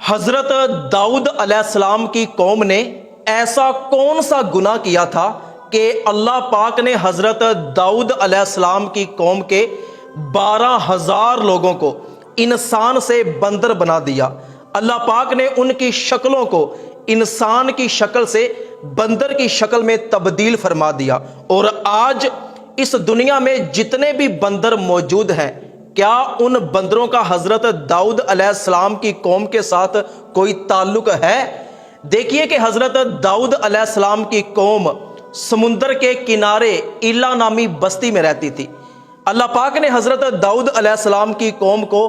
حضرت داؤد علیہ السلام کی قوم نے ایسا کون سا گناہ کیا تھا کہ اللہ پاک نے حضرت داؤد علیہ السلام کی قوم کے 12,000 لوگوں کو انسان سے بندر بنا دیا؟ اللہ پاک نے ان کی شکلوں کو انسان کی شکل سے بندر کی شکل میں تبدیل فرما دیا، اور آج اس دنیا میں جتنے بھی بندر موجود ہیں، کیا ان بندروں کا حضرت داؤد علیہ السلام کی قوم کے ساتھ کوئی تعلق ہے؟ دیکھیے کہ حضرت داؤد علیہ السلام کی قوم سمندر کے کنارے ایلا نامی بستی میں رہتی تھی۔ اللہ پاک نے حضرت داؤد علیہ السلام کی قوم کو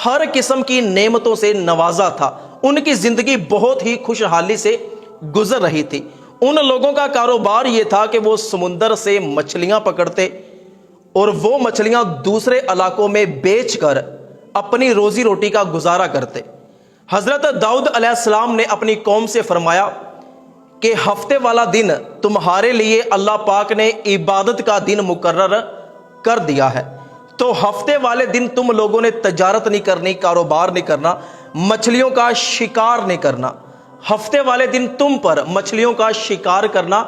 ہر قسم کی نعمتوں سے نوازا تھا۔ ان کی زندگی بہت ہی خوشحالی سے گزر رہی تھی۔ ان لوگوں کا کاروبار یہ تھا کہ وہ سمندر سے مچھلیاں پکڑتے اور وہ مچھلیاں دوسرے علاقوں میں بیچ کر اپنی روزی روٹی کا گزارا کرتے۔ حضرت داؤد علیہ السلام نے اپنی قوم سے فرمایا کہ ہفتے والا دن تمہارے لیے اللہ پاک نے عبادت کا دن مقرر کر دیا ہے، تو ہفتے والے دن تم لوگوں نے تجارت نہیں کرنی، کاروبار نہیں کرنا، مچھلیوں کا شکار نہیں کرنا۔ ہفتے والے دن تم پر مچھلیوں کا شکار کرنا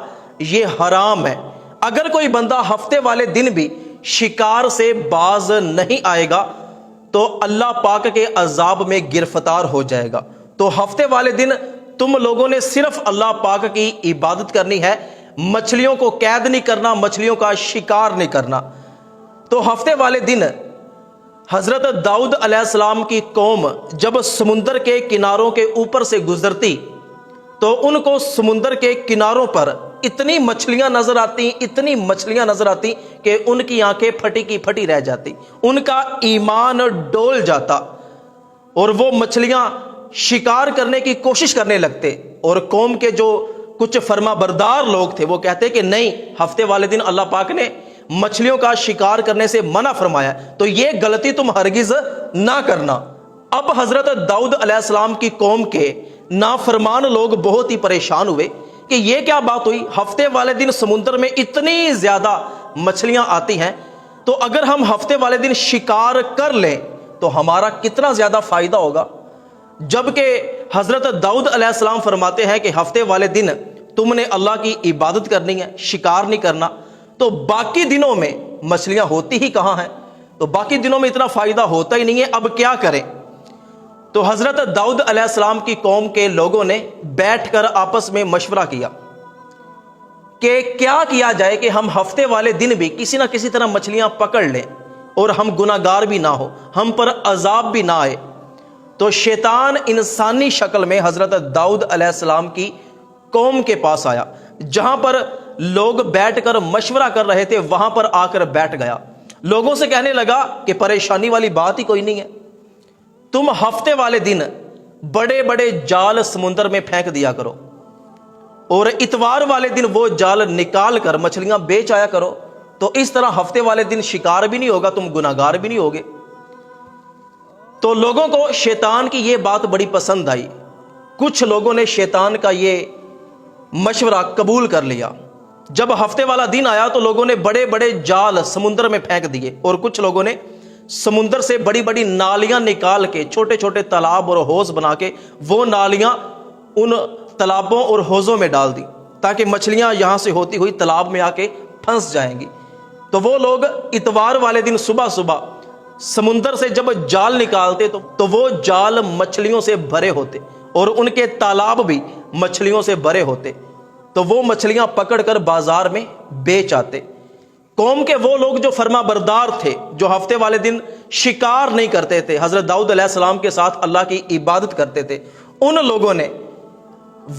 یہ حرام ہے۔ اگر کوئی بندہ ہفتے والے دن بھی شکار سے باز نہیں آئے گا تو اللہ پاک کے عذاب میں گرفتار ہو جائے گا۔ تو ہفتے والے دن تم لوگوں نے صرف اللہ پاک کی عبادت کرنی ہے، مچھلیوں کو قید نہیں کرنا، مچھلیوں کا شکار نہیں کرنا۔ تو ہفتے والے دن حضرت داؤد علیہ السلام کی قوم جب سمندر کے کناروں کے اوپر سے گزرتی تو ان کو سمندر کے کناروں پر اتنی مچھلیاں نظر آتی، اتنی مچھلیاں نظر آتی کہ ان کی آنکھیں پھٹی کی پھٹی رہ جاتی، ان کا ایمان ڈول جاتا، اور وہ مچھلیاں شکار کرنے کی کوشش کرنے لگتے۔ اور قوم کے جو کچھ فرما بردار لوگ تھے وہ کہتے کہ نہیں، ہفتے والے دن اللہ پاک نے مچھلیوں کا شکار کرنے سے منع فرمایا، تو یہ غلطی تم ہرگز نہ کرنا۔ اب حضرت داؤد علیہ السلام کی قوم کے نافرمان لوگ بہت ہی پریشان ہوئے کہ یہ کیا بات ہوئی، ہفتے والے دن سمندر میں اتنی زیادہ مچھلیاں آتی ہیں، تو اگر ہم ہفتے والے دن شکار کر لیں تو ہمارا کتنا زیادہ فائدہ ہوگا۔ جبکہ حضرت داؤد علیہ السلام فرماتے ہیں کہ ہفتے والے دن تم نے اللہ کی عبادت کرنی ہے، شکار نہیں کرنا، تو باقی دنوں میں مچھلیاں ہوتی ہی کہاں ہیں، تو باقی دنوں میں اتنا فائدہ ہوتا ہی نہیں ہے، اب کیا کریں؟ تو حضرت داؤد علیہ السلام کی قوم کے لوگوں نے بیٹھ کر آپس میں مشورہ کیا کہ کیا کیا جائے کہ ہم ہفتے والے دن بھی کسی نہ کسی طرح مچھلیاں پکڑ لیں اور ہم گناہ گار بھی نہ ہو، ہم پر عذاب بھی نہ آئے۔ تو شیطان انسانی شکل میں حضرت داؤد علیہ السلام کی قوم کے پاس آیا، جہاں پر لوگ بیٹھ کر مشورہ کر رہے تھے وہاں پر آ کر بیٹھ گیا۔ لوگوں سے کہنے لگا کہ پریشانی والی بات ہی کوئی نہیں ہے، تم ہفتے والے دن بڑے بڑے جال سمندر میں پھینک دیا کرو، اور اتوار والے دن وہ جال نکال کر مچھلیاں بیچ آیا کرو، تو اس طرح ہفتے والے دن شکار بھی نہیں ہوگا، تم گناہ گار بھی نہیں ہوگے۔ تو لوگوں کو شیطان کی یہ بات بڑی پسند آئی، کچھ لوگوں نے شیطان کا یہ مشورہ قبول کر لیا۔ جب ہفتے والا دن آیا تو لوگوں نے بڑے بڑے جال سمندر میں پھینک دیے، اور کچھ لوگوں نے سمندر سے بڑی بڑی نالیاں نکال کے چھوٹے چھوٹے تالاب اور حوض بنا کے وہ نالیاں ان تالابوں اور حوضوں میں ڈال دی تاکہ مچھلیاں یہاں سے ہوتی ہوئی تالاب میں آ کے پھنس جائیں گی۔ تو وہ لوگ اتوار والے دن صبح صبح سمندر سے جب جال نکالتے تو وہ جال مچھلیوں سے بھرے ہوتے اور ان کے تالاب بھی مچھلیوں سے بھرے ہوتے، تو وہ مچھلیاں پکڑ کر بازار میں بیچ آتے۔ قوم کے وہ لوگ جو فرما بردار تھے، جو ہفتے والے دن شکار نہیں کرتے تھے، حضرت داؤد علیہ السلام کے ساتھ اللہ کی عبادت کرتے تھے، ان لوگوں نے،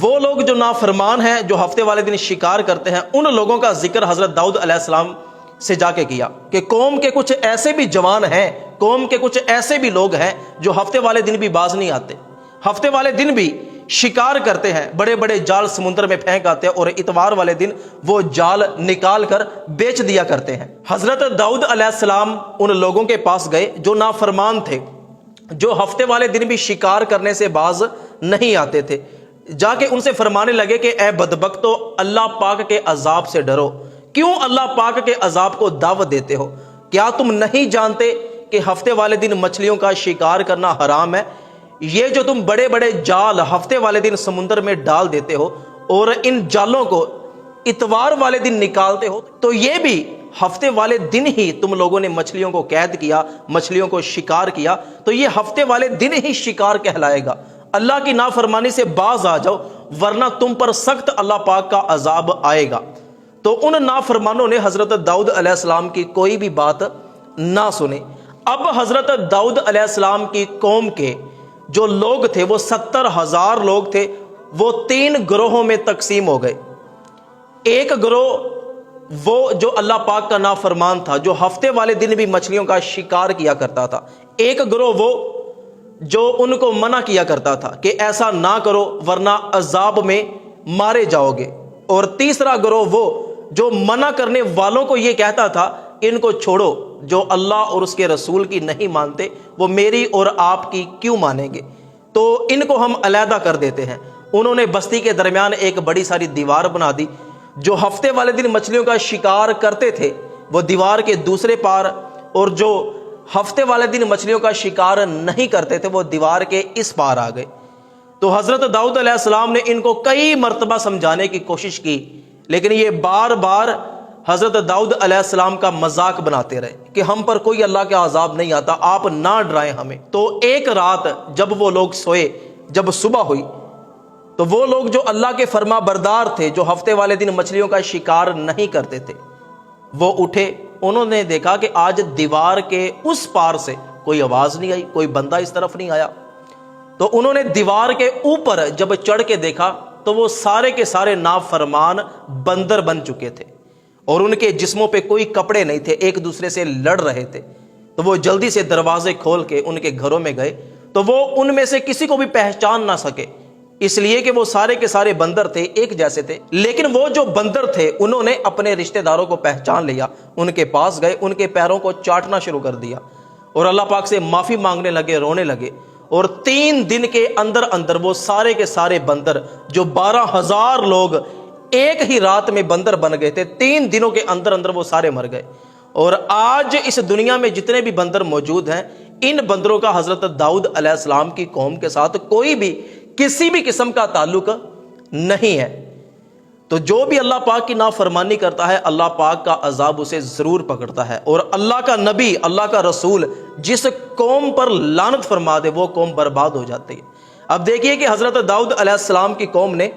وہ لوگ جو نافرمان ہیں، جو ہفتے والے دن شکار کرتے ہیں، ان لوگوں کا ذکر حضرت داؤد علیہ السلام سے جا کے کیا کہ قوم کے کچھ ایسے بھی جوان ہیں، قوم کے کچھ ایسے بھی لوگ ہیں جو ہفتے والے دن بھی باز نہیں آتے، ہفتے والے دن بھی شکار کرتے ہیں، بڑے بڑے جال سمندر میں پھینک آتے ہیں، اور اتوار والے دن وہ جال نکال کر بیچ دیا کرتے ہیں۔ حضرت داؤد علیہ السلام ان لوگوں کے پاس گئے جو نافرمان تھے، جو ہفتے والے دن بھی شکار کرنے سے باز نہیں آتے تھے، جا کے ان سے فرمانے لگے کہ اے بدبختو، اللہ پاک کے عذاب سے ڈرو، کیوں اللہ پاک کے عذاب کو دعوت دیتے ہو؟ کیا تم نہیں جانتے کہ ہفتے والے دن مچھلیوں کا شکار کرنا حرام ہے؟ یہ جو تم بڑے بڑے جال ہفتے والے دن سمندر میں ڈال دیتے ہو اور ان جالوں کو اتوار والے دن نکالتے ہو، تو یہ بھی ہفتے والے دن ہی تم لوگوں نے مچھلیوں کو قید کیا، مچھلیوں کو شکار کیا، تو یہ ہفتے والے دن ہی شکار کہلائے گا۔ اللہ کی نافرمانی سے باز آ جاؤ ورنہ تم پر سخت اللہ پاک کا عذاب آئے گا۔ تو ان نافرمانوں نے حضرت داؤد علیہ السلام کی کوئی بھی بات نہ سنی۔ اب حضرت داؤد علیہ السلام کی قوم کے جو لوگ تھے وہ 70,000 لوگ تھے، وہ 3 گروہوں میں تقسیم ہو گئے۔ ایک گروہ وہ جو اللہ پاک کا نافرمان تھا، جو ہفتے والے دن بھی مچھلیوں کا شکار کیا کرتا تھا۔ ایک گروہ وہ جو ان کو منع کیا کرتا تھا کہ ایسا نہ کرو ورنہ عذاب میں مارے جاؤ گے۔ اور تیسرا گروہ وہ جو منع کرنے والوں کو یہ کہتا تھا ان کو چھوڑو، جو اللہ اور اس کے رسول کی نہیں مانتے وہ میری اور آپ کی کیوں مانیں گے، تو ان کو ہم علیحدہ کر دیتے ہیں۔ انہوں نے بستی کے درمیان ایک بڑی ساری دیوار بنا دی۔ جو ہفتے والے دن مچھلیوں کا شکار کرتے تھے وہ دیوار کے دوسرے پار، اور جو ہفتے والے دن مچھلیوں کا شکار نہیں کرتے تھے وہ دیوار کے اس پار آ گئے۔ تو حضرت داؤد علیہ السلام نے ان کو کئی مرتبہ سمجھانے کی کوشش کی، لیکن یہ بار بار حضرت داؤد علیہ السلام کا مذاق بناتے رہے کہ ہم پر کوئی اللہ کا عذاب نہیں آتا، آپ نہ ڈرائیں ہمیں۔ تو ایک رات جب وہ لوگ سوئے، جب صبح ہوئی تو وہ لوگ جو اللہ کے فرما بردار تھے، جو ہفتے والے دن مچھلیوں کا شکار نہیں کرتے تھے، وہ اٹھے۔ انہوں نے دیکھا کہ آج دیوار کے اس پار سے کوئی آواز نہیں آئی، کوئی بندہ اس طرف نہیں آیا۔ تو انہوں نے دیوار کے اوپر جب چڑھ کے دیکھا تو وہ سارے کے سارے نافرمان بندر بن چکے تھے، اور ان کے جسموں پہ کوئی کپڑے نہیں تھے، ایک دوسرے سے لڑ رہے تھے۔ تو وہ جلدی سے دروازے کھول کے ان کے گھروں میں گئے، تو وہ ان میں سے کسی کو بھی پہچان نہ سکے، اس لیے کہ وہ سارے کے سارے بندر تھے، ایک جیسے تھے۔ لیکن وہ جو بندر تھے انہوں نے اپنے رشتہ داروں کو پہچان لیا، ان کے پاس گئے، ان کے پیروں کو چاٹنا شروع کر دیا اور اللہ پاک سے معافی مانگنے لگے، رونے لگے۔ اور 3 دن کے اندر اندر وہ سارے کے سارے بندر، جو 12,000 لوگ ایک ہی رات میں بندر بن گئے تھے، 3 دنوں کے اندر اندر وہ سارے مر گئے۔ اور آج اس دنیا میں جتنے بھی بندر موجود ہیں، ان بندروں کا حضرت داؤد علیہ السلام کی قوم کے ساتھ کوئی بھی کسی بھی قسم کا تعلق نہیں ہے۔ تو جو بھی اللہ پاک کی نافرمانی کرتا ہے اللہ پاک کا عذاب اسے ضرور پکڑتا ہے، اور اللہ کا نبی، اللہ کا رسول جس قوم پر لعنت فرما دے وہ قوم برباد ہو جاتی ہے۔ اب دیکھیے کہ حضرت داؤد علیہ السلام کی قوم نے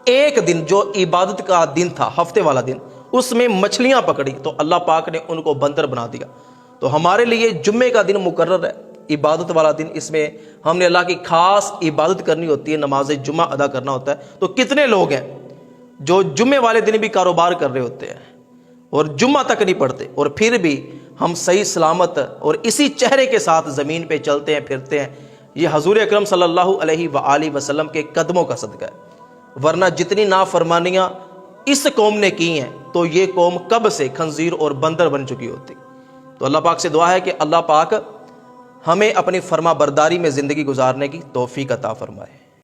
ایک دن جو عبادت کا دن تھا، ہفتے والا دن، اس میں مچھلیاں پکڑی تو اللہ پاک نے ان کو بندر بنا دیا۔ تو ہمارے لیے جمعے کا دن مقرر ہے، عبادت والا دن، اس میں ہم نے اللہ کی خاص عبادت کرنی ہوتی ہے، نماز جمعہ ادا کرنا ہوتا ہے۔ تو کتنے لوگ ہیں جو جمعے والے دن بھی کاروبار کر رہے ہوتے ہیں اور جمعہ تک نہیں پڑھتے، اور پھر بھی ہم صحیح سلامت اور اسی چہرے کے ساتھ زمین پہ چلتے ہیں پھرتے ہیں۔ یہ حضور اکرم صلی اللہ علیہ وآلہ وسلم کے قدموں کا صدقہ ہے، ورنہ جتنی نافرمانیاں اس قوم نے کی ہیں تو یہ قوم کب سے خنزیر اور بندر بن چکی ہوتی۔ تو اللہ پاک سے دعا ہے کہ اللہ پاک ہمیں اپنی فرما برداری میں زندگی گزارنے کی توفیق عطا فرمائے۔